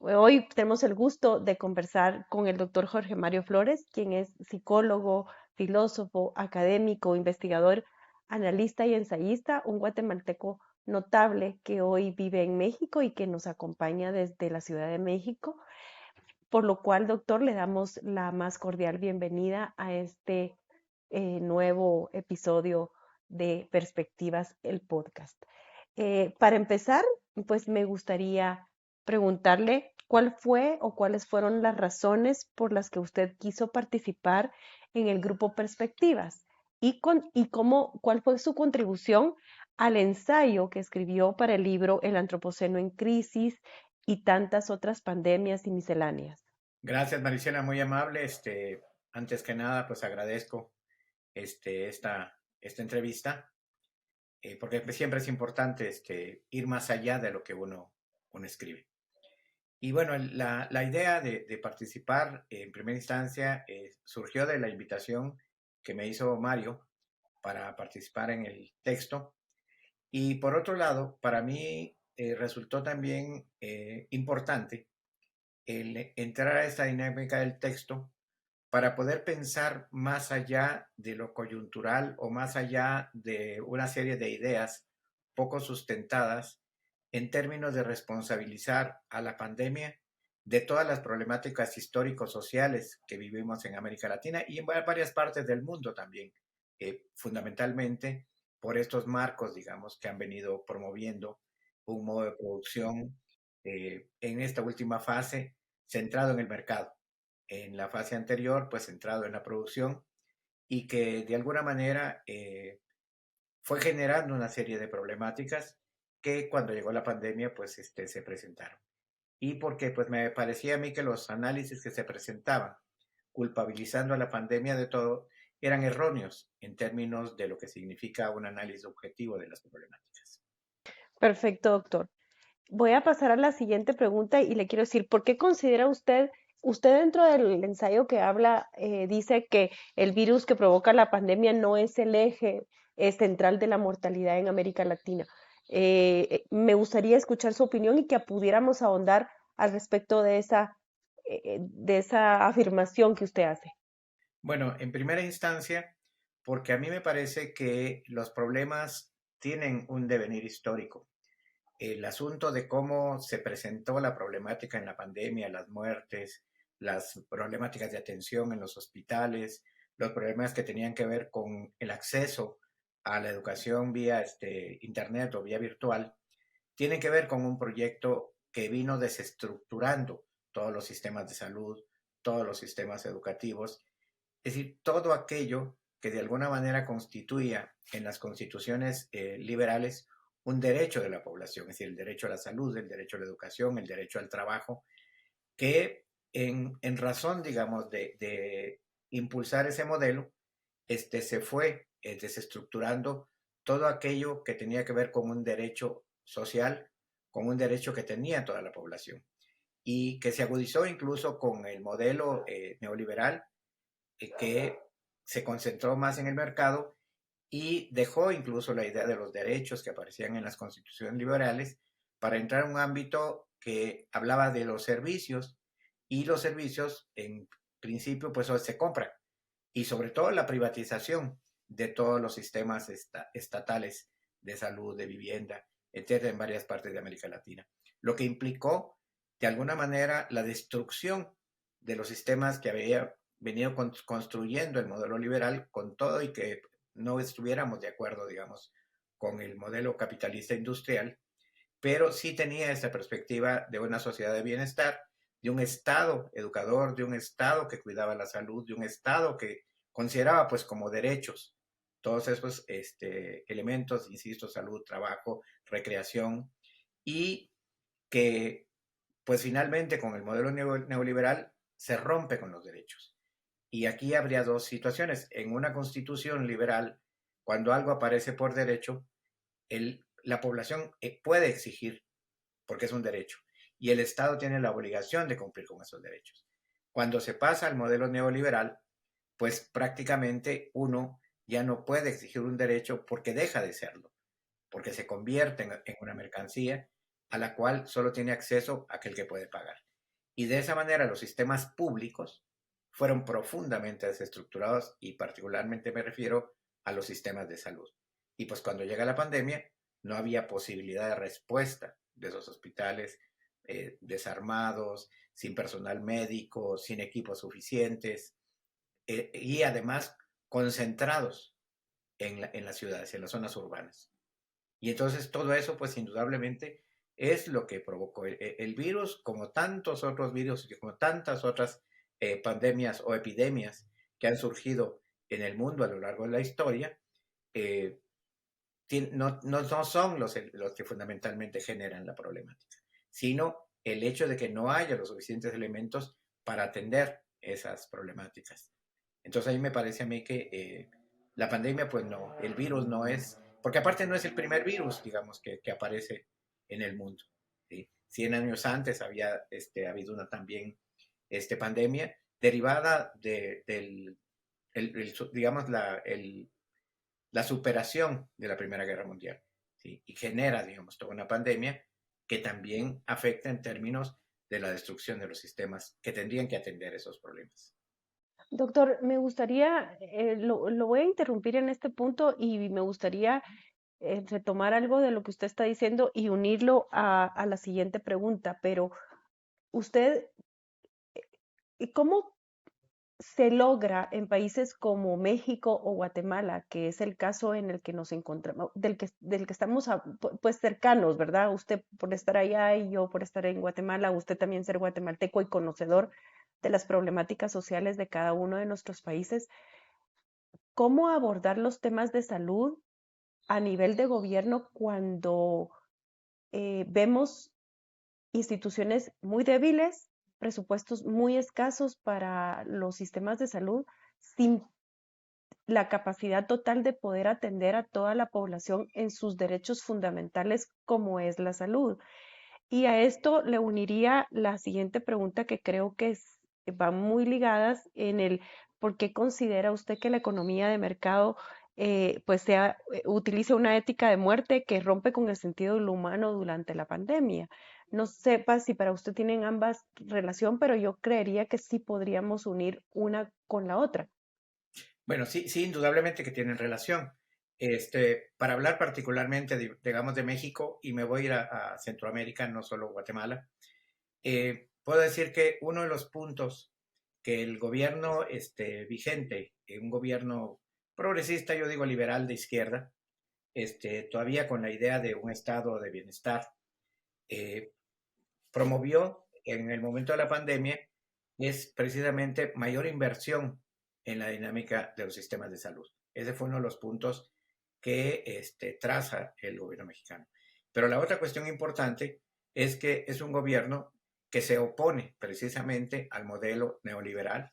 Hoy tenemos el gusto de conversar con el doctor Jorge Mario Flores, quien es psicólogo, filósofo, académico, investigador, analista y ensayista, un guatemalteco notable que hoy vive en México y que nos acompaña desde la Ciudad de México, por lo cual, doctor, le damos la más cordial bienvenida a este nuevo episodio de Perspectivas, el podcast. Para empezar, pues me gustaría preguntarle cuál fue o cuáles fueron las razones por las que usted quiso participar en el grupo Perspectivas y cuál fue su contribución al ensayo que escribió para el libro El Antropoceno en Crisis y tantas otras pandemias y misceláneas. Gracias, Maricela, muy amable. Antes que nada, pues agradezco esta entrevista, porque pues, siempre es importante ir más allá de lo que uno escribe. Y bueno, la idea de participar en primera instancia surgió de la invitación que me hizo Mario para participar en el texto. Y por otro lado, para mí resultó también importante el entrar a esta dinámica del texto para poder pensar más allá de lo coyuntural o más allá de una serie de ideas poco sustentadas en términos de responsabilizar a la pandemia de todas las problemáticas histórico-sociales que vivimos en América Latina y en varias partes del mundo también, fundamentalmente por estos marcos, digamos, que han venido promoviendo un modo de producción en esta última fase centrado en el mercado, en la fase anterior, pues centrado en la producción y que de alguna manera fue generando una serie de problemáticas que cuando llegó la pandemia, pues se presentaron. Y porque pues me parecía a mí que los análisis que se presentaban culpabilizando a la pandemia de todo eran erróneos en términos de lo que significa un análisis objetivo de las problemáticas. Perfecto, doctor. Voy a pasar a la siguiente pregunta y le quiero decir, ¿por qué considera usted dentro del ensayo que habla, dice que el virus que provoca la pandemia no es el eje central de la mortalidad en América Latina? Me gustaría escuchar su opinión y que pudiéramos ahondar al respecto de esa afirmación que usted hace. Bueno, en primera instancia, porque a mí me parece que los problemas tienen un devenir histórico. El asunto de cómo se presentó la problemática en la pandemia, las muertes, las problemáticas de atención en los hospitales, los problemas que tenían que ver con el acceso a la educación vía internet o vía virtual, tienen que ver con un proyecto que vino desestructurando todos los sistemas de salud, todos los sistemas educativos, es decir, todo aquello que de alguna manera constituía en las constituciones liberales un derecho de la población, es decir, el derecho a la salud, el derecho a la educación, el derecho al trabajo, que en razón, digamos, de impulsar ese modelo, se fue desestructurando todo aquello que tenía que ver con un derecho social, con un derecho que tenía toda la población, y que se agudizó incluso con el modelo neoliberal que se concentró más en el mercado y dejó incluso la idea de los derechos que aparecían en las constituciones liberales para entrar en un ámbito que hablaba de los servicios y los servicios en principio pues se compran y sobre todo la privatización de todos los sistemas estatales de salud, de vivienda, etcétera, en varias partes de América Latina. Lo que implicó de alguna manera la destrucción de los sistemas que había venido construyendo el modelo liberal con todo y que no estuviéramos de acuerdo, digamos, con el modelo capitalista industrial, pero sí tenía esta perspectiva de una sociedad de bienestar, de un Estado educador, de un Estado que cuidaba la salud, de un Estado que consideraba pues como derechos todos esos elementos, insisto, salud, trabajo, recreación, y que pues finalmente con el modelo neoliberal se rompe con los derechos. Y aquí habría dos situaciones. En una constitución liberal, cuando algo aparece por derecho, la población puede exigir, porque es un derecho, y el Estado tiene la obligación de cumplir con esos derechos. Cuando se pasa al modelo neoliberal, pues prácticamente uno ya no puede exigir un derecho porque deja de serlo, porque se convierte en una mercancía a la cual solo tiene acceso aquel que puede pagar. Y de esa manera los sistemas públicos fueron profundamente desestructurados y particularmente me refiero a los sistemas de salud. Y pues cuando llega la pandemia no había posibilidad de respuesta de esos hospitales desarmados, sin personal médico, sin equipos suficientes y además concentrados en las ciudades, en las zonas urbanas. Y entonces todo eso, pues indudablemente, es lo que provocó el virus, como tantos otros virus y como tantas otras pandemias o epidemias que han surgido en el mundo a lo largo de la historia, eh, no son los que fundamentalmente generan la problemática, sino el hecho de que no haya los suficientes elementos para atender esas problemáticas. Entonces ahí me parece a mí que la pandemia, pues no, el virus no es, porque aparte no es el primer virus, digamos, que aparece en el mundo. ¿Sí? 100 años antes había habido una también pandemia derivada del, digamos, la superación de la Primera Guerra Mundial. ¿Sí? Y genera, digamos, toda una pandemia que también afecta en términos de la destrucción de los sistemas que tendrían que atender esos problemas. Doctor, me gustaría, lo voy a interrumpir en este punto y me gustaría retomar algo de lo que usted está diciendo y unirlo a la siguiente pregunta, pero usted, ¿cómo se logra en países como México o Guatemala, que es el caso en el que nos encontramos, del que estamos pues cercanos, ¿verdad? Usted por estar allá y yo por estar en Guatemala, usted también ser guatemalteco y conocedor de las problemáticas sociales de cada uno de nuestros países. ¿Cómo abordar los temas de salud a nivel de gobierno cuando vemos instituciones muy débiles, presupuestos muy escasos para los sistemas de salud, sin la capacidad total de poder atender a toda la población en sus derechos fundamentales como es la salud? Y a esto le uniría la siguiente pregunta que creo que va muy ligadas en el por qué considera usted que la economía de mercado utilice una ética de muerte que rompe con el sentido de lo humano durante la pandemia. No sepa si para usted tienen ambas relación, pero yo creería que sí podríamos unir una con la otra. Bueno, sí, sí, indudablemente que tienen relación. Para hablar particularmente, digamos, de México, y me voy a ir a Centroamérica, no solo Guatemala, puedo decir que uno de los puntos que el gobierno vigente, un gobierno progresista, yo digo liberal de izquierda, todavía con la idea de un estado de bienestar, eh, promovió en el momento de la pandemia es precisamente mayor inversión en la dinámica de los sistemas de salud. Ese fue uno de los puntos que traza el gobierno mexicano. Pero la otra cuestión importante es que es un gobierno que se opone precisamente al modelo neoliberal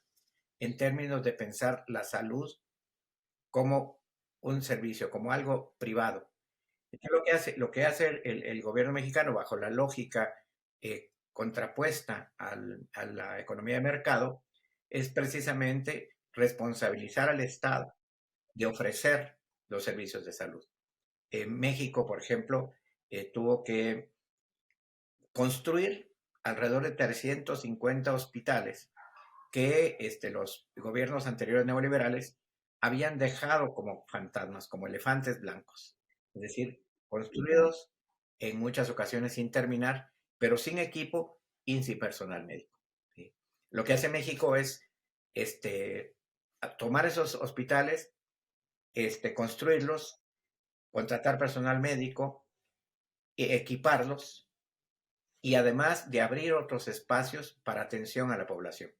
en términos de pensar la salud como un servicio, como algo privado. Lo que hace el gobierno mexicano bajo la lógica contrapuesta a la economía de mercado es precisamente responsabilizar al Estado de ofrecer los servicios de salud. En México, por ejemplo, tuvo que construir alrededor de 350 hospitales que los gobiernos anteriores neoliberales habían dejado como fantasmas, como elefantes blancos, es decir, construidos en muchas ocasiones sin terminar, pero sin equipo y sin personal médico. ¿Sí? Lo que hace México es tomar esos hospitales, construirlos, contratar personal médico, equiparlos y además de abrir otros espacios para atención a la población.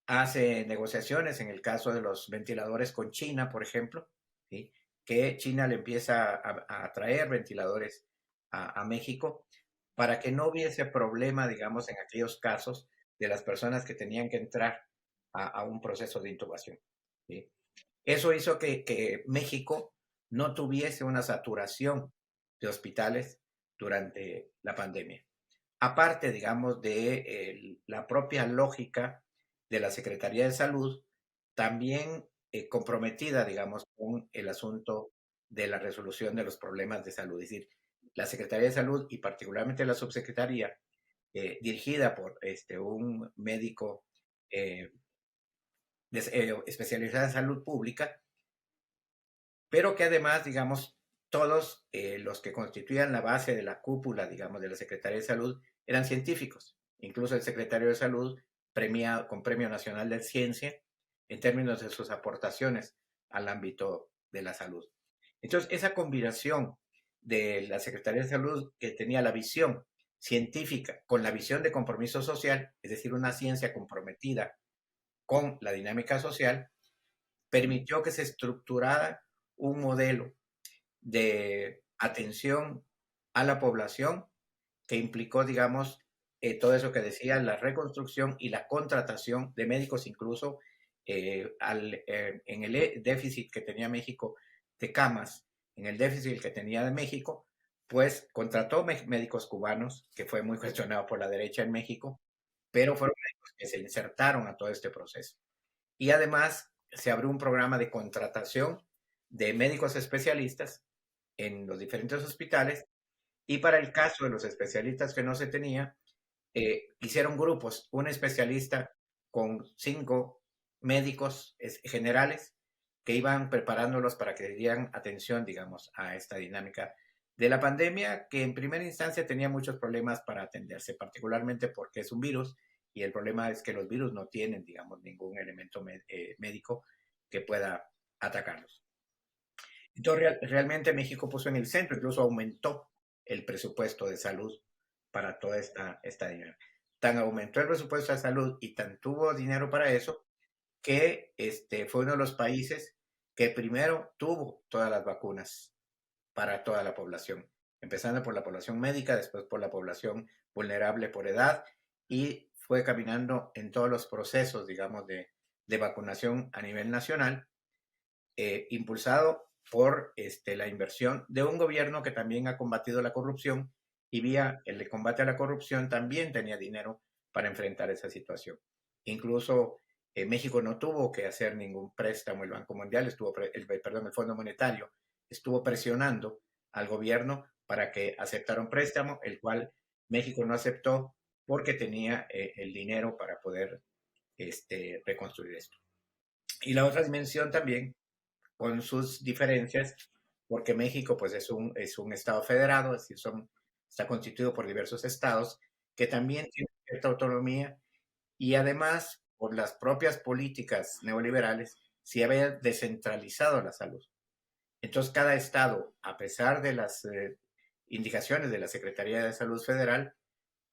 Hace negociaciones en el caso de los ventiladores con China, por ejemplo, ¿sí? Que China le empieza a traer ventiladores a México para que no hubiese problema, digamos, en aquellos casos de las personas que tenían que entrar a un proceso de intubación. ¿Sí? Eso hizo que México no tuviese una saturación de hospitales durante la pandemia. Aparte, digamos, de la propia lógica de la Secretaría de Salud, también comprometida, digamos, con el asunto de la resolución de los problemas de salud. Es decir, la Secretaría de Salud y particularmente la Subsecretaría dirigida por un médico eh, especializado en salud pública, pero que además, digamos, todos los que constituían la base de la cúpula, digamos, de la Secretaría de Salud eran científicos. Incluso el secretario de Salud premiado con Premio Nacional de Ciencia en términos de sus aportaciones al ámbito de la salud. Entonces, esa combinación de la Secretaría de Salud que tenía la visión científica con la visión de compromiso social, es decir, una ciencia comprometida con la dinámica social, permitió que se estructurara un modelo de atención a la población que implicó, digamos, todo eso que decía, la reconstrucción y la contratación de médicos, incluso en el déficit que tenía México de camas, en el déficit que tenía de México, pues contrató médicos cubanos, que fue muy cuestionado por la derecha en México, pero fueron médicos que se insertaron a todo este proceso. Y además se abrió un programa de contratación de médicos especialistas en los diferentes hospitales, y para el caso de los especialistas que no se tenía, hicieron grupos, un especialista con 5 médicos generales que iban preparándolos para que dieran atención, digamos, a esta dinámica de la pandemia, que en primera instancia tenía muchos problemas para atenderse, particularmente porque es un virus, y el problema es que los virus no tienen, digamos, ningún elemento médico que pueda atacarlos. Entonces, realmente México puso en el centro, incluso aumentó el presupuesto de salud para toda esta dinámica. Tan aumentó el presupuesto de salud y tan tuvo dinero para eso, que fue uno de los países que primero tuvo todas las vacunas para toda la población, empezando por la población médica, después por la población vulnerable por edad, y fue caminando en todos los procesos, digamos, de vacunación a nivel nacional, impulsado por la inversión de un gobierno que también ha combatido la corrupción, y vía el combate a la corrupción también tenía dinero para enfrentar esa situación. Incluso México no tuvo que hacer ningún préstamo, el Banco Mundial el Fondo Monetario estuvo presionando al gobierno para que aceptara un préstamo, el cual México no aceptó porque tenía el dinero para poder reconstruir esto. Y la otra dimensión también, con sus diferencias, porque México pues es un estado federado, es decir, está constituido por diversos estados que también tienen cierta autonomía, y además por las propias políticas neoliberales se había descentralizado la salud. Entonces cada estado, a pesar de las indicaciones de la Secretaría de Salud Federal,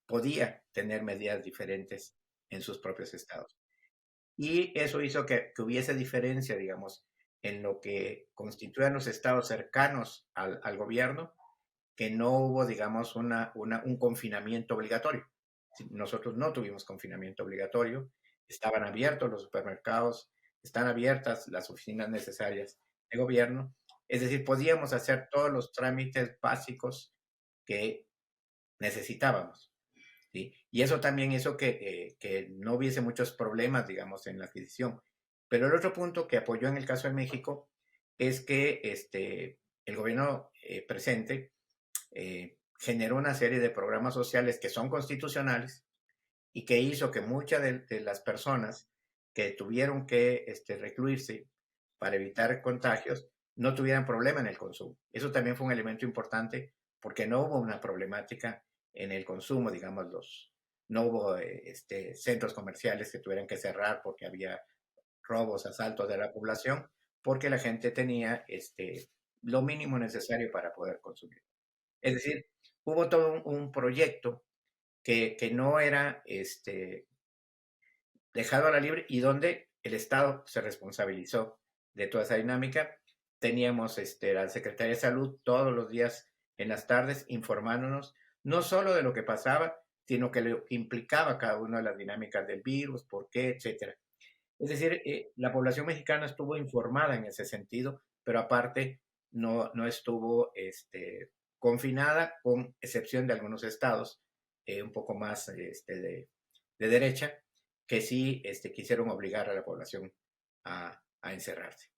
podía tener medidas diferentes en sus propios estados. Y eso hizo que hubiese diferencia, digamos, en lo que constituían los estados cercanos al gobierno, que no hubo, digamos, un confinamiento obligatorio. Nosotros no tuvimos confinamiento obligatorio, estaban abiertos los supermercados, están abiertas las oficinas necesarias de gobierno, es decir, podíamos hacer todos los trámites básicos que necesitábamos. ¿Sí? Y eso también hizo que no hubiese muchos problemas, digamos, en la adquisición. Pero el otro punto que apoyó en el caso de México es que el gobierno presente generó una serie de programas sociales que son constitucionales, y que hizo que muchas de las personas que tuvieron que recluirse para evitar contagios no tuvieran problema en el consumo. Eso también fue un elemento importante, porque no hubo una problemática en el consumo, digamos, no hubo centros comerciales que tuvieran que cerrar porque había robos, asaltos de la población, porque la gente tenía lo mínimo necesario para poder consumir. Es decir, hubo todo un proyecto que no era dejado a la libre, y donde el Estado se responsabilizó de toda esa dinámica. Teníamos la Secretaría de Salud todos los días en las tardes informándonos no solo de lo que pasaba, sino que lo que implicaba cada una de las dinámicas del virus, por qué, etcétera. Es decir, la población mexicana estuvo informada en ese sentido, pero aparte no estuvo confinada, con excepción de algunos estados un poco más de derecha, que sí quisieron obligar a la población a encerrarse.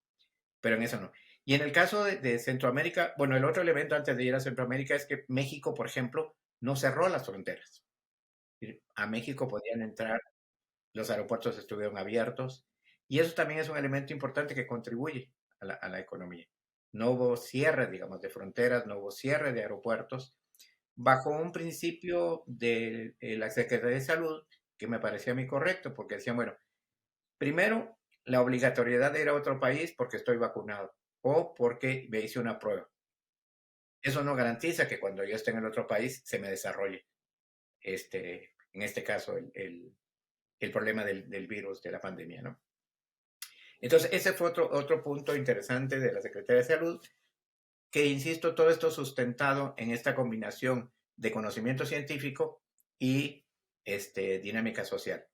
Pero en eso no. Y en el caso de Centroamérica, bueno, el otro elemento antes de ir a Centroamérica es que México, por ejemplo, no cerró las fronteras. A México podían entrar, los aeropuertos estuvieron abiertos y eso también es un elemento importante que contribuye a la economía. No hubo cierre, digamos, de fronteras, no hubo cierre de aeropuertos, bajo un principio de la Secretaría de Salud que me parecía a mí correcto, porque decían, bueno, primero, la obligatoriedad de ir a otro país porque estoy vacunado o porque me hice una prueba. Eso no garantiza que cuando yo esté en el otro país se me desarrolle, en este caso, el problema del virus, de la pandemia, ¿no? Entonces, ese fue otro punto interesante de la Secretaría de Salud, que, insisto, todo esto sustentado en esta combinación de conocimiento científico y dinámica social.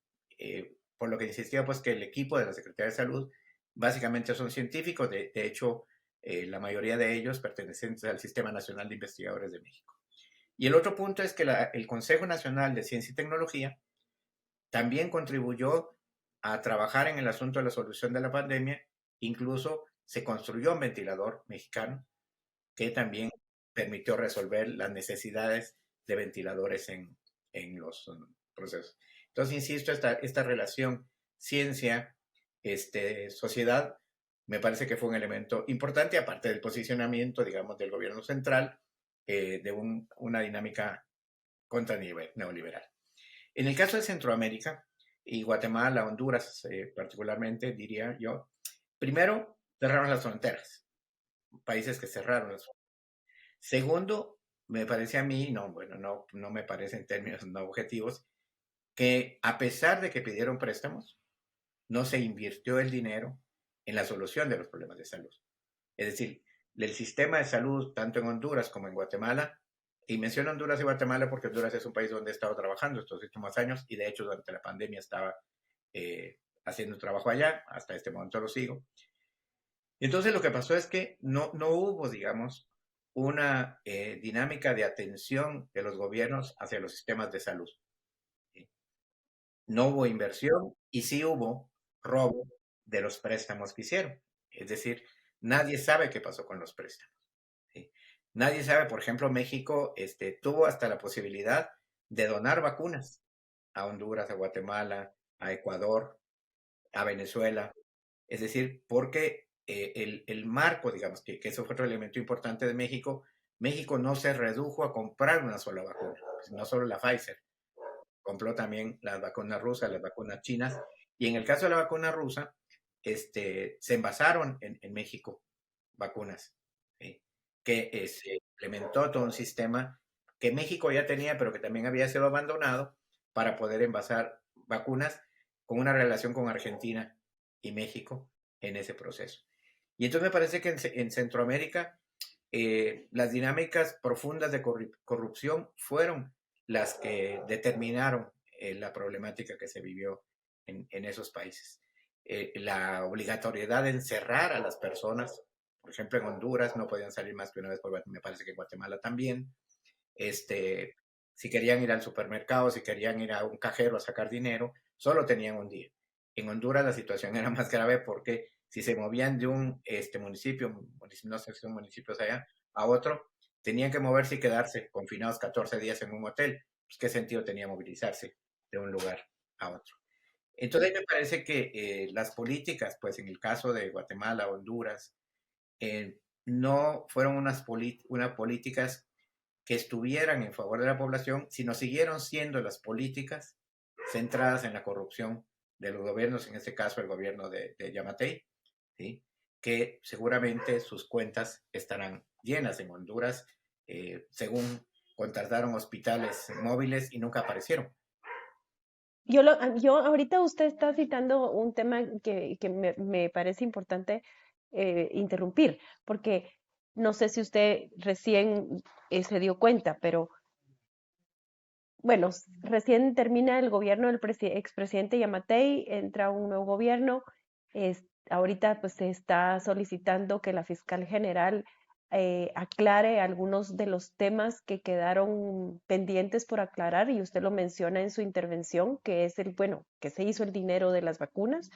Por lo que insistía, pues, que el equipo de la Secretaría de Salud básicamente son científicos, de hecho, la mayoría de ellos pertenecientes al Sistema Nacional de Investigadores de México. Y el otro punto es que el Consejo Nacional de Ciencia y Tecnología también contribuyó a trabajar en el asunto de la solución de la pandemia, incluso se construyó un ventilador mexicano que también permitió resolver las necesidades de ventiladores en los procesos. Entonces, insisto, esta relación ciencia, sociedad, me parece que fue un elemento importante, aparte del posicionamiento, digamos, del gobierno central, de una dinámica contra neoliberal. En el caso de Centroamérica y Guatemala, Honduras particularmente, diría yo, primero cerraron las fronteras, países que cerraron las fronteras. Segundo, me parece a mí, no, bueno, no me parece en términos no objetivos, que a pesar de que pidieron préstamos, no se invirtió el dinero en la solución de los problemas de salud. Es decir, el sistema de salud, tanto en Honduras como en Guatemala, y menciono Honduras y Guatemala porque Honduras es un país donde he estado trabajando estos últimos años y de hecho durante la pandemia estaba haciendo trabajo allá, hasta este momento lo sigo. Entonces lo que pasó es que no hubo, digamos, una dinámica de atención de los gobiernos hacia los sistemas de salud. ¿Sí? No hubo inversión y sí hubo robo de los préstamos que hicieron. Es decir, nadie sabe qué pasó con los préstamos. ¿Sí? Nadie sabe, por ejemplo, México tuvo hasta la posibilidad de donar vacunas a Honduras, a Guatemala, a Ecuador, a Venezuela. Es decir, porque el marco, digamos, que eso fue otro elemento importante de México, México no se redujo a comprar una sola vacuna, pues, no solo la Pfizer, compró también las vacunas rusas, las vacunas chinas, y en el caso de la vacuna rusa, se envasaron en México vacunas, ¿sí? Que se implementó todo un sistema que México ya tenía, pero que también había sido abandonado para poder envasar vacunas con una relación con Argentina y México en ese proceso. Y entonces me parece que en Centroamérica las dinámicas profundas de corrupción fueron las que determinaron la problemática que se vivió en esos países. La obligatoriedad de encerrar a las personas, por ejemplo, en Honduras no podían salir más que una vez por, me parece que en Guatemala también. Este, si querían ir al supermercado, si querían ir a un cajero a sacar dinero, solo tenían un día. En Honduras la situación era más grave porque si se movían de un municipio, no sé si son municipios allá, a otro, tenían que moverse y quedarse confinados 14 días en un hotel. Pues, ¿qué sentido tenía movilizarse de un lugar a otro? Entonces me parece que las políticas, pues en el caso de Guatemala, Honduras, no fueron unas políticas que estuvieran en favor de la población, sino siguieron siendo las políticas centradas en la corrupción de los gobiernos, en este caso el gobierno de Yamatei, ¿sí? Que seguramente sus cuentas estarán llenas en Honduras, según contrataron hospitales móviles y nunca aparecieron. Yo ahorita usted está citando un tema que me parece importante interrumpir, porque no sé si usted recién se dio cuenta, pero bueno, recién termina el gobierno del expresidente Yamatei, entra un nuevo gobierno. Ahorita pues se está solicitando que la fiscal general aclare algunos de los temas que quedaron pendientes por aclarar y usted lo menciona en su intervención, que es bueno, que se hizo el dinero de las vacunas.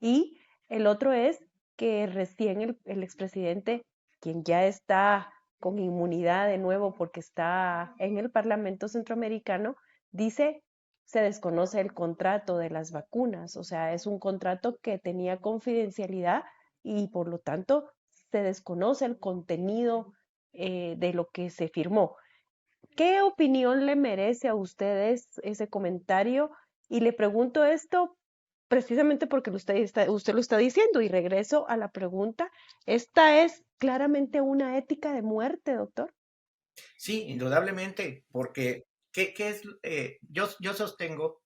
Y el otro es que recién el expresidente, quien ya está con inmunidad de nuevo porque está en el Parlamento Centroamericano, dice se desconoce el contrato de las vacunas, o sea, es un contrato que tenía confidencialidad y por lo tanto se desconoce el contenido de lo que se firmó. ¿Qué opinión le merece a ustedes ese comentario? Y le pregunto esto precisamente porque usted lo está diciendo y regreso a la pregunta. ¿Esta es claramente una ética de muerte, doctor? Sí, indudablemente, porque ¿qué es? Yo sostengo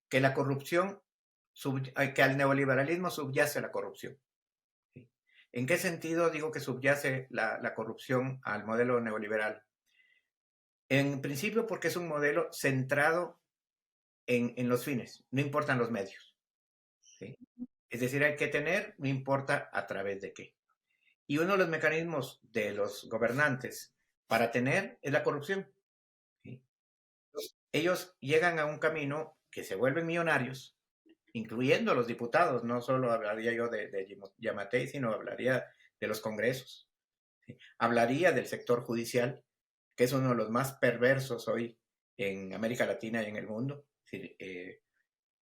que la corrupción, que al neoliberalismo subyace la corrupción. ¿Sí? ¿En qué sentido digo que subyace la corrupción al modelo neoliberal? En principio porque es un modelo centrado en los fines, no importan los medios. ¿Sí? Es decir, hay que tener, no importa a través de qué. Y uno de los mecanismos de los gobernantes para tener es la corrupción. ¿Sí? Ellos llegan a un camino que se vuelven millonarios, incluyendo a los diputados. No solo hablaría yo de Yamatei, sino hablaría de los congresos. ¿Sí? Hablaría del sector judicial, que es uno de los más perversos hoy en América Latina y en el mundo. ¿Sí?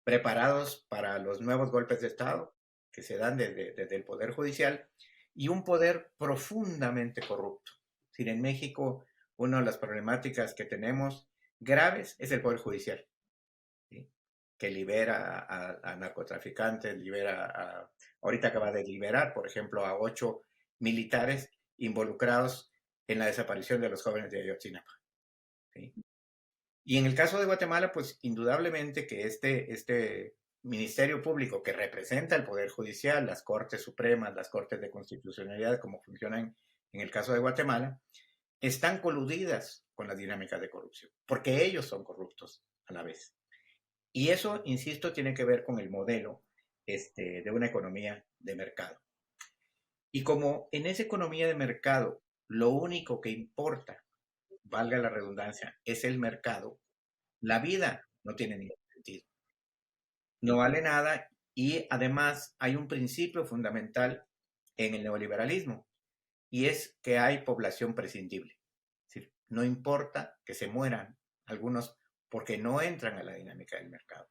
Preparados para los nuevos golpes de Estado que se dan desde el Poder Judicial y un poder profundamente corrupto. Es decir, en México, una de las problemáticas que tenemos graves es el Poder Judicial, ¿sí? Que libera a narcotraficantes, ahorita acaba de liberar, por ejemplo, a 8 militares involucrados en la desaparición de los jóvenes de Ayotzinapa. ¿Sí? Y en el caso de Guatemala, pues indudablemente que este Ministerio Público que representa el Poder Judicial, las Cortes Supremas, las Cortes de Constitucionalidad, como funcionan en el caso de Guatemala, están coludidas con las dinámicas de corrupción, porque ellos son corruptos a la vez. Y eso, insisto, tiene que ver con el modelo de una economía de mercado. Y como en esa economía de mercado lo único que importa, valga la redundancia, es el mercado, la vida no tiene ningún sentido. No vale nada y además hay un principio fundamental en el neoliberalismo y es que hay población prescindible. Es decir, no importa que se mueran algunos porque no entran a la dinámica del mercado.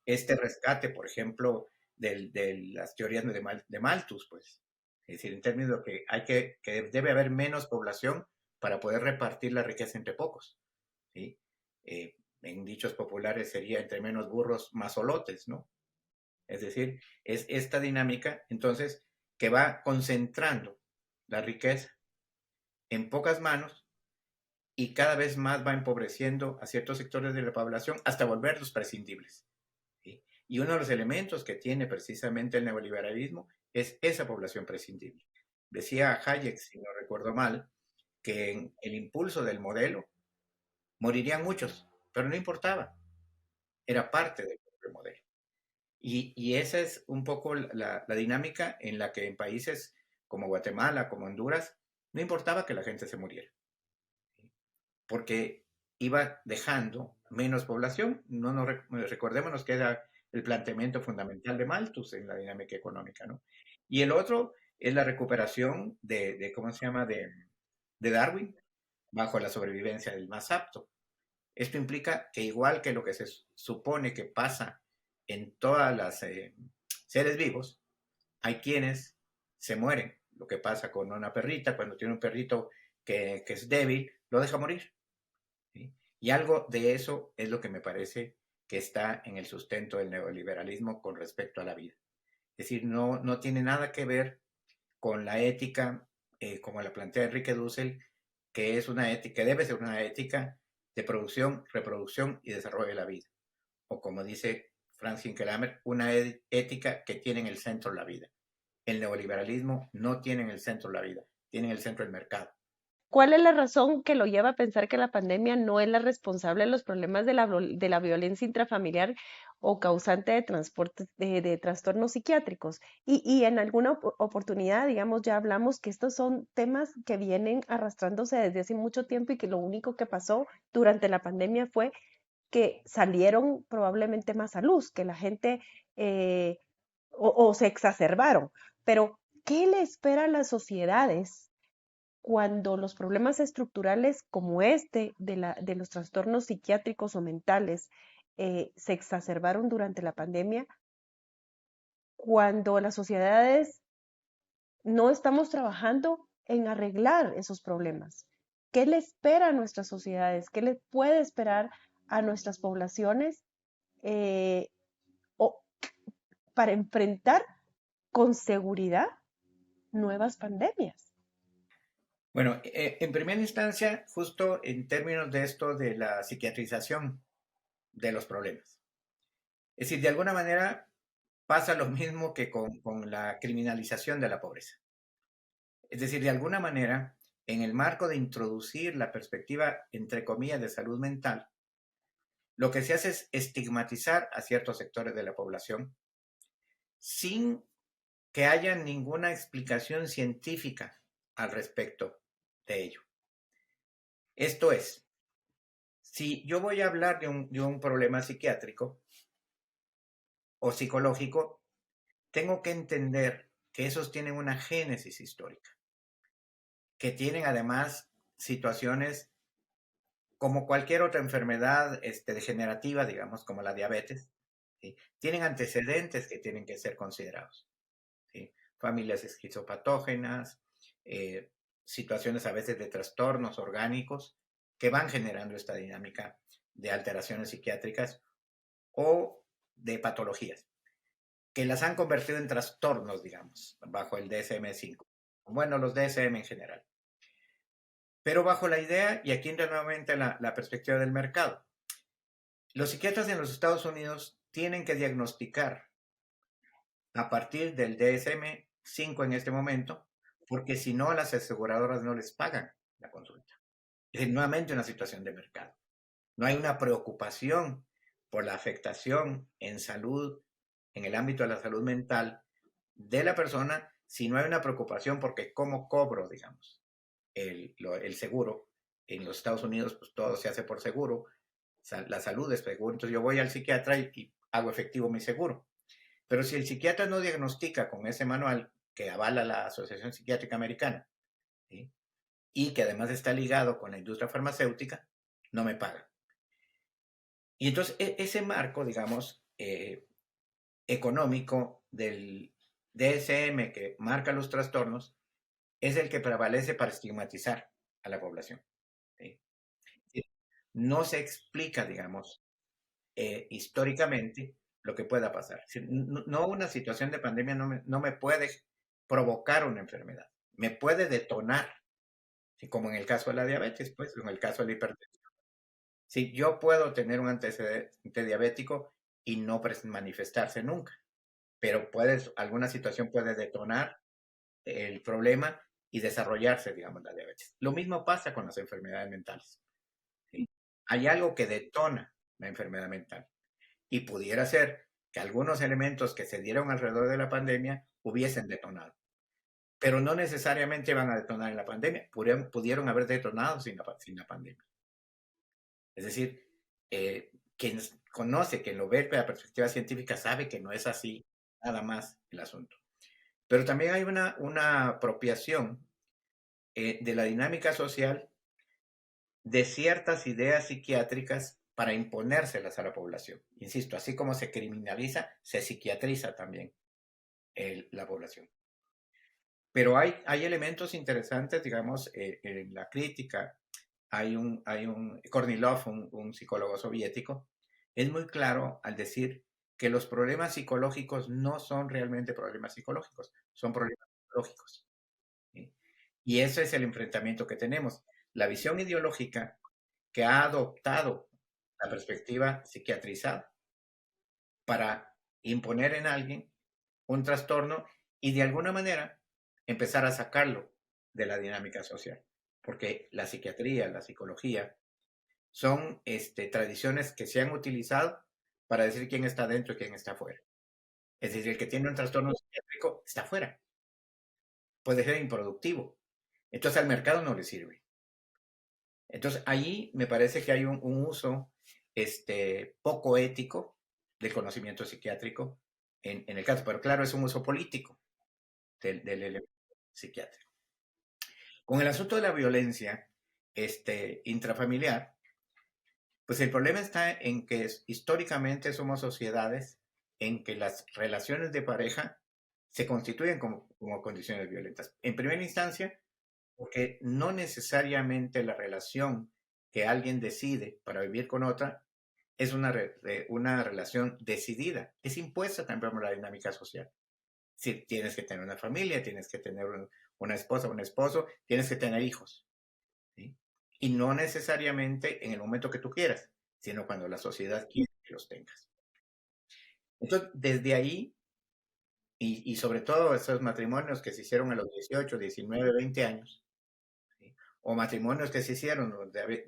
Este rescate, por ejemplo, de las teorías de Malthus, pues, es decir, en términos de que debe haber menos población para poder repartir la riqueza entre pocos. ¿Sí? En dichos populares sería entre menos burros, más solotes, ¿no? Es decir, es esta dinámica, entonces, que va concentrando la riqueza en pocas manos y cada vez más va empobreciendo a ciertos sectores de la población hasta volverlos prescindibles. ¿Sí? Y uno de los elementos que tiene precisamente el neoliberalismo es esa población prescindible. Decía Hayek, si no recuerdo mal, que en el impulso del modelo morirían muchos, pero no importaba, era parte del propio modelo. Y esa es un poco la dinámica en la que en países como Guatemala, como Honduras, no importaba que la gente se muriera, porque iba dejando menos población. No nos recordémonos que era el planteamiento fundamental de Malthus en la dinámica económica, ¿no? Y el otro es la recuperación ¿cómo se llama?, de Darwin, bajo la sobrevivencia del más apto. Esto implica que igual que lo que se supone que pasa en todas las seres vivos, hay quienes se mueren. Lo que pasa con una perrita, cuando tiene un perrito que es débil, lo deja morir. ¿Sí? Y algo de eso es lo que me parece que está en el sustento del neoliberalismo con respecto a la vida. Es decir, no tiene nada que ver con la ética, como la plantea Enrique Dussel, que es una ética, que debe ser una ética de producción, reproducción y desarrollo de la vida. O como dice Franz Hinkelhammer, una ética que tiene en el centro la vida. El neoliberalismo no tiene en el centro la vida, tiene en el centro el mercado. ¿Cuál es la razón que lo lleva a pensar que la pandemia no es la responsable de los problemas de la violencia intrafamiliar o causante de transportes de trastornos psiquiátricos? Y en alguna oportunidad, digamos, ya hablamos que estos son temas que vienen arrastrándose desde hace mucho tiempo y que lo único que pasó durante la pandemia fue que salieron probablemente más a luz, que la gente eh, o se exacerbaron. Pero, ¿qué le espera a las sociedades cuando los problemas estructurales como este de los trastornos psiquiátricos o mentales se exacerbaron durante la pandemia cuando las sociedades no estamos trabajando en arreglar esos problemas. ¿Qué le espera a nuestras sociedades? ¿Qué le puede esperar a nuestras poblaciones eh, o para enfrentar con seguridad nuevas pandemias? Bueno, en primera instancia, justo en términos de esto de la psiquiatrización de los problemas. Es decir, de alguna manera pasa lo mismo que con la criminalización de la pobreza. Es decir, de alguna manera, en el marco de introducir la perspectiva, entre comillas, de salud mental, lo que se hace es estigmatizar a ciertos sectores de la población sin que haya ninguna explicación científica al respecto de ello. Esto es, si yo voy a hablar de un problema psiquiátrico o psicológico, tengo que entender que esos tienen una génesis histórica, que tienen además situaciones como cualquier otra enfermedad degenerativa, digamos, como la diabetes, ¿sí? Tienen antecedentes que tienen que ser considerados, ¿sí? Familias esquizopatógenas, eh, situaciones a veces de trastornos orgánicos que van generando esta dinámica de alteraciones psiquiátricas o de patologías, que las han convertido en trastornos, digamos, bajo el DSM-5. Bueno, los DSM en general. Pero bajo la idea, y aquí entra nuevamente la perspectiva del mercado, los psiquiatras en los Estados Unidos tienen que diagnosticar a partir del DSM-5 en este momento, porque si no, las aseguradoras no les pagan la consulta. Es nuevamente una situación de mercado. No hay una preocupación por la afectación en salud, en el ámbito de la salud mental de la persona, si no hay una preocupación porque cómo cobro, digamos, el seguro. En los Estados Unidos, pues todo se hace por seguro, la salud es seguro, entonces yo voy al psiquiatra y hago efectivo mi seguro. Pero si el psiquiatra no diagnostica con ese manual que avala la Asociación Psiquiátrica Americana, ¿sí? Y que además está ligado con la industria farmacéutica, no me paga. Y entonces ese marco, digamos, económico del DSM que marca los trastornos, es el que prevalece para estigmatizar a la población, ¿sí? No se explica, digamos, históricamente lo que pueda pasar. No, una situación de pandemia no me puede provocar una enfermedad, me puede detonar, ¿sí? Como en el caso de la diabetes, pues, en el caso de la hipertensión. Sí, yo puedo tener un antecedente diabético y no manifestarse nunca, pero alguna situación puede detonar el problema y desarrollarse, digamos, la diabetes. Lo mismo pasa con las enfermedades mentales, ¿sí? Hay algo que detona la enfermedad mental y pudiera ser que algunos elementos que se dieron alrededor de la pandemia hubiesen detonado, pero no necesariamente van a detonar en la pandemia, pudieron haber detonado sin la pandemia. Es decir, quien conoce, quien lo ve desde la perspectiva científica, sabe que no es así nada más el asunto. Pero también hay una apropiación de la dinámica social de ciertas ideas psiquiátricas para imponérselas a la población. Insisto, así como se criminaliza, se psiquiatriza también la población. Pero hay elementos interesantes, digamos, en la crítica. Hay un Kornilov, un psicólogo soviético, es muy claro al decir que los problemas psicológicos no son realmente problemas psicológicos, son problemas psicológicos, ¿sí? Y ese es el enfrentamiento que tenemos. La visión ideológica que ha adoptado la perspectiva psiquiatrizada para imponer en alguien un trastorno y de alguna manera empezar a sacarlo de la dinámica social. Porque la psiquiatría, la psicología, son tradiciones que se han utilizado para decir quién está dentro y quién está fuera. Es decir, el que tiene un trastorno psiquiátrico está fuera, puede ser improductivo. Entonces al mercado no le sirve. Entonces ahí me parece que hay un uso poco ético del conocimiento psiquiátrico en el caso, pero claro, es un uso político del elemento psiquiátrico. Con el asunto de la violencia intrafamiliar, Pues el problema está en que históricamente somos sociedades en que las relaciones de pareja se constituyen como condiciones violentas. En primera instancia, porque no necesariamente la relación que alguien decide para vivir con otra es una relación decidida, es impuesta también por la dinámica social. Si tienes que tener una familia, tienes que tener una esposa, un esposo, tienes que tener hijos, ¿sí? Y no necesariamente en el momento que tú quieras, sino cuando la sociedad quiere que los tengas. Entonces, desde ahí, y sobre todo esos matrimonios que se hicieron a los 18, 19, 20 años, ¿sí? O matrimonios que se hicieron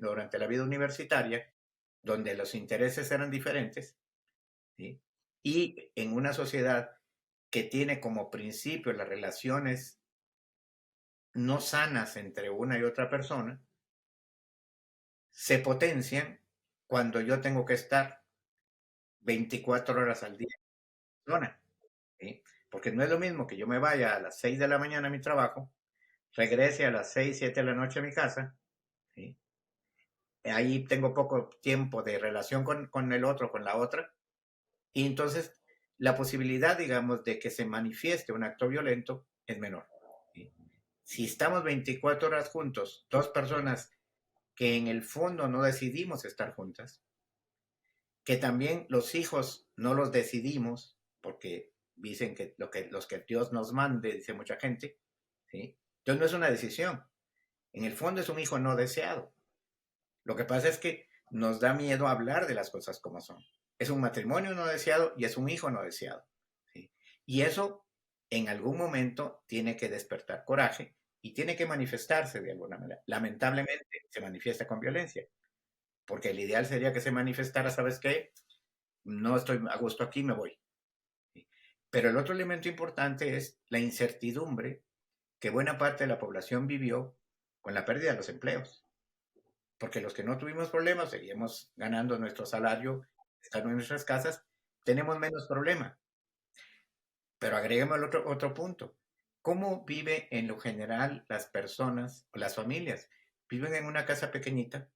durante la vida universitaria, donde los intereses eran diferentes, ¿sí? Y en una sociedad que tiene como principio las relaciones no sanas entre una y otra persona, se potencian cuando yo tengo que estar 24 horas al día en persona, ¿sí? Porque no es lo mismo que yo me vaya a las 6 de la mañana a mi trabajo, regrese a las 6 7 de la noche a mi casa, ¿sí? Ahí tengo poco tiempo de relación con el otro, con la otra, y entonces la posibilidad, digamos, de que se manifieste un acto violento es menor, ¿sí? Si estamos 24 horas juntos, dos personas que en el fondo no decidimos estar juntas, que también los hijos no los decidimos, porque dicen que, los que Dios nos mande, dice mucha gente, ¿sí? Entonces no es una decisión, en el fondo es un hijo no deseado. Lo que pasa es que nos da miedo hablar de las cosas como son. Es un matrimonio no deseado y es un hijo no deseado, ¿sí? Y eso en algún momento tiene que despertar coraje y tiene que manifestarse de alguna manera. Lamentablemente se manifiesta con violencia, porque el ideal sería que se manifestara, ¿sabes qué? No estoy a gusto aquí, me voy. ¿Sí? Pero el otro elemento importante es la incertidumbre que buena parte de la población vivió con la pérdida de los empleos. Porque los que no tuvimos problemas, seguimos ganando nuestro salario, estando en nuestras casas, tenemos menos problema. Pero agreguemos el otro punto. ¿Cómo vive en lo general las personas, las familias? Viven en una casa pequeñita,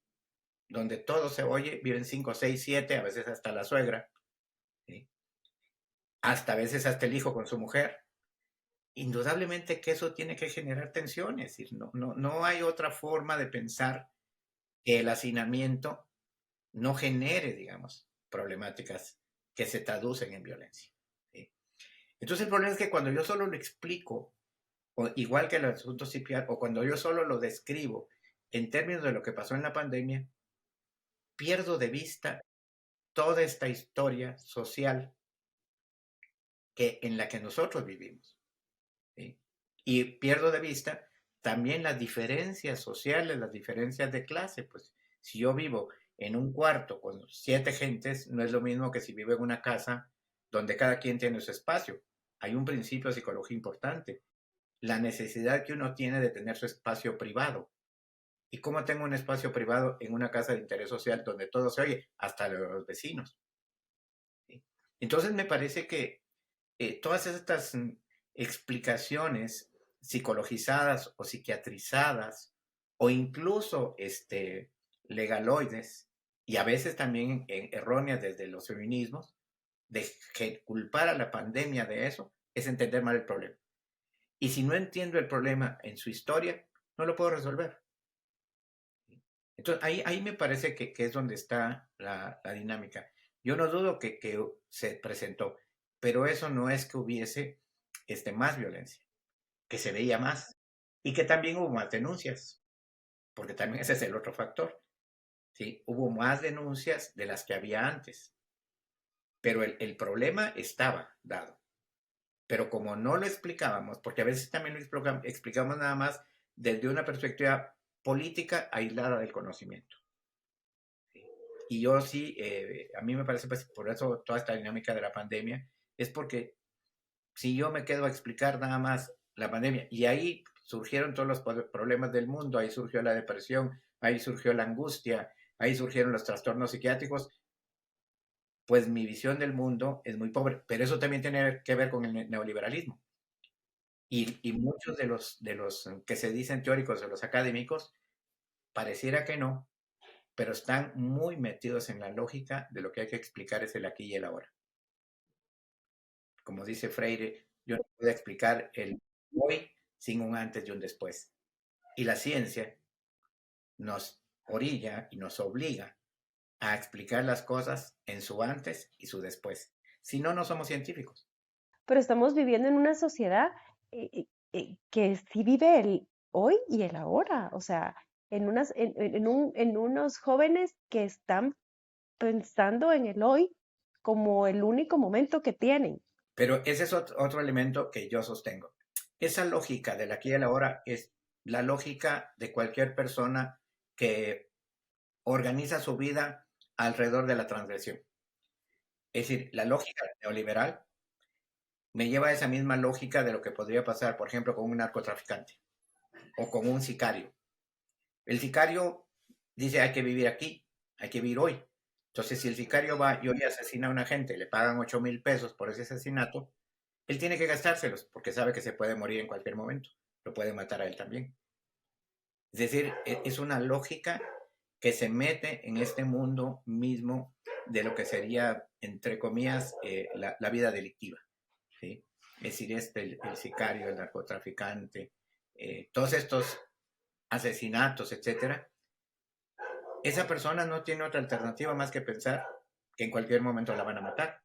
donde todo se oye, viven 5, 6, 7, a veces hasta la suegra, ¿sí? Hasta a veces hasta el hijo con su mujer. Indudablemente que eso tiene que generar tensiones. No hay otra forma de pensar que el hacinamiento no genere, digamos, problemáticas que se traducen en violencia, ¿sí? Entonces el problema es que cuando yo solo lo explico, o igual que el asunto psiquiátrico, o cuando yo solo lo describo en términos de lo que pasó en la pandemia, pierdo de vista toda esta historia social en la que nosotros vivimos, ¿sí? Y pierdo de vista también las diferencias sociales, las diferencias de clase. Pues si yo vivo en un cuarto con 7 gentes, no es lo mismo que si vivo en una casa donde cada quien tiene su espacio. Hay un principio de psicología importante, la necesidad que uno tiene de tener su espacio privado. ¿Y cómo tengo un espacio privado en una casa de interés social donde todo se oye, hasta los vecinos? ¿Sí? Entonces me parece que todas estas explicaciones psicologizadas o psiquiatrizadas o incluso legaloides y a veces también erróneas desde los feminismos, de que culpar a la pandemia de eso es entender mal el problema. Y si no entiendo el problema en su historia, no lo puedo resolver. Entonces ahí me parece que es donde está la dinámica. Yo no dudo que se presentó, pero eso no es que hubiese más violencia, que se veía más y que también hubo más denuncias, porque también ese es el otro factor, ¿sí? Hubo más denuncias de las que había antes, pero el problema estaba dado. Pero como no lo explicábamos, porque a veces también lo explicamos nada más desde una perspectiva política aislada del conocimiento. ¿Sí? Y yo sí, a mí me parece, pues, por eso toda esta dinámica de la pandemia, es porque si yo me quedo a explicar nada más la pandemia, y ahí surgieron todos los problemas del mundo, ahí surgió la depresión, ahí surgió la angustia, ahí surgieron los trastornos psiquiátricos, pues mi visión del mundo es muy pobre, pero eso también tiene que ver con el neoliberalismo. Y muchos de los que se dicen teóricos, de los académicos, pareciera que no, pero están muy metidos en la lógica de lo que hay que explicar es el aquí y el ahora. Como dice Freire, yo no puedo explicar el hoy sin un antes y un después. Y la ciencia nos orilla y nos obliga a explicar las cosas en su antes y su después. Si no, no somos científicos. Pero estamos viviendo en una sociedad que sí vive el hoy y el ahora, o sea, en unos jóvenes que están pensando en el hoy como el único momento que tienen. Pero ese es otro elemento que yo sostengo. Esa lógica del aquí y el ahora es la lógica de cualquier persona que organiza su vida alrededor de la transgresión. Es decir, la lógica neoliberal me lleva a esa misma lógica de lo que podría pasar, por ejemplo, con un narcotraficante o con un sicario. El sicario dice hay que vivir aquí, hay que vivir hoy. Entonces, si el sicario va y hoy asesina a una gente, le pagan 8,000 pesos por ese asesinato, él tiene que gastárselos porque sabe que se puede morir en cualquier momento. Lo puede matar a él también. Es decir, es una lógica que se mete en este mundo mismo de lo que sería, entre comillas, la vida delictiva. ¿Sí? Es decir, el sicario, el narcotraficante, todos estos asesinatos, etcétera, esa persona no tiene otra alternativa más que pensar que en cualquier momento la van a matar.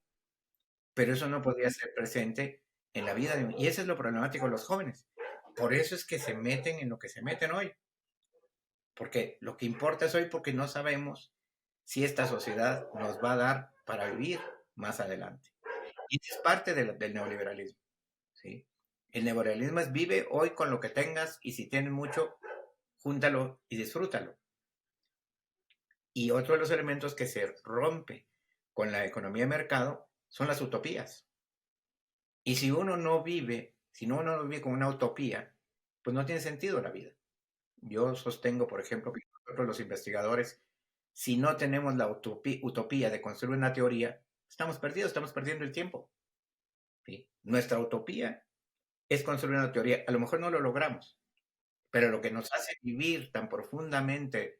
Pero eso no podría ser presente en la vida y eso es lo problemático de los jóvenes. Por eso es que se meten en lo que se meten hoy. Porque lo que importa es hoy porque no sabemos si esta sociedad nos va a dar para vivir más adelante. Y es parte del neoliberalismo. ¿Sí? El neoliberalismo es vive hoy con lo que tengas y si tienes mucho, júntalo y disfrútalo. Y otro de los elementos que se rompe con la economía de mercado son las utopías. Y si uno no vive, si uno no vive con una utopía, pues no tiene sentido la vida. Yo sostengo, por ejemplo, que nosotros los investigadores, si no tenemos la utopía de construir una teoría, estamos perdidos, estamos perdiendo el tiempo. ¿Sí? Nuestra utopía es construir una teoría. A lo mejor no lo logramos, pero lo que nos hace vivir tan profundamente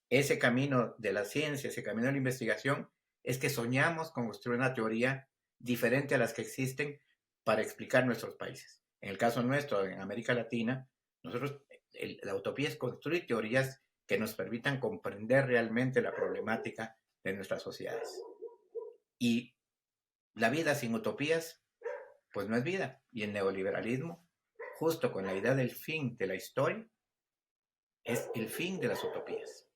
ese camino de la ciencia, ese camino de la investigación, es que soñamos con construir una teoría diferente a las que existen para explicar nuestros países. En el caso nuestro, en América Latina, nosotros, la utopía es construir teorías que nos permitan comprender realmente la problemática de nuestras sociedades. Y la vida sin utopías, pues no es vida. Y el neoliberalismo, justo con la idea del fin de la historia, es el fin de las utopías.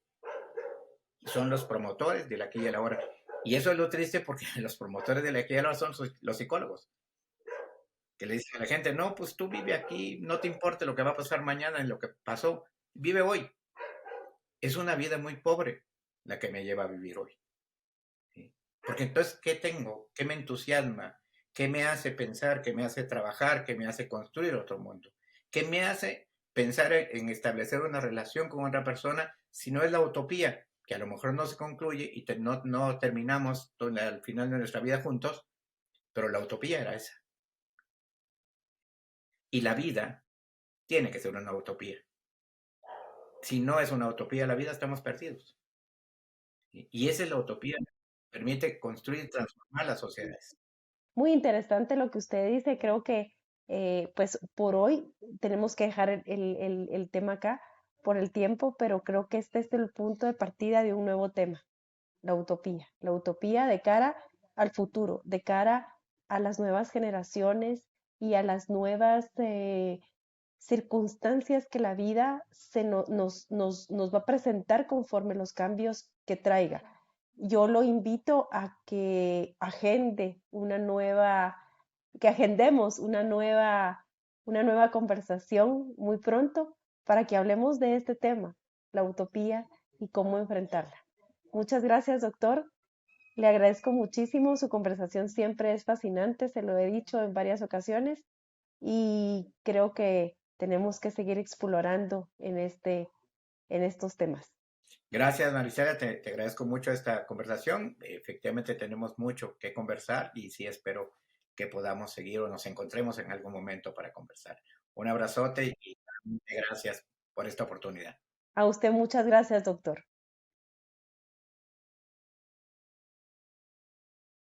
Son los promotores del aquí y el ahora. Y eso es lo triste porque los promotores del aquí y el ahora son los psicólogos, que le dicen a la gente, no, pues tú vive aquí, no te importe lo que va a pasar mañana en lo que pasó, vive hoy. Es una vida muy pobre la que me lleva a vivir hoy. ¿Sí? Porque entonces, ¿qué tengo? ¿Qué me entusiasma? ¿Qué me hace pensar? ¿Qué me hace trabajar? ¿Qué me hace construir otro mundo? ¿Qué me hace pensar en establecer una relación con otra persona si no es la utopía, que a lo mejor no se concluye y no terminamos al final de nuestra vida juntos, pero la utopía era esa? Y la vida tiene que ser una utopía. Si no es una utopía la vida, estamos perdidos. Y esa es la utopía que permite construir y transformar las sociedades. Muy interesante lo que usted dice. Creo que pues por hoy tenemos que dejar el tema acá por el tiempo, pero creo que este es el punto de partida de un nuevo tema, la utopía de cara al futuro, de cara a las nuevas generaciones y a las nuevas circunstancias que la vida nos va a presentar conforme los cambios que traiga. Yo lo invito a que que agendemos una nueva conversación muy pronto para que hablemos de este tema, la utopía y cómo enfrentarla. Muchas gracias, doctor. Le agradezco muchísimo. Su conversación siempre es fascinante, se lo he dicho en varias ocasiones y creo que tenemos que seguir explorando en estos temas. Gracias, Marisela, te agradezco mucho esta conversación. Efectivamente tenemos mucho que conversar y sí espero que podamos seguir o nos encontremos en algún momento para conversar. Un abrazote y gracias por esta oportunidad. A usted muchas gracias, doctor.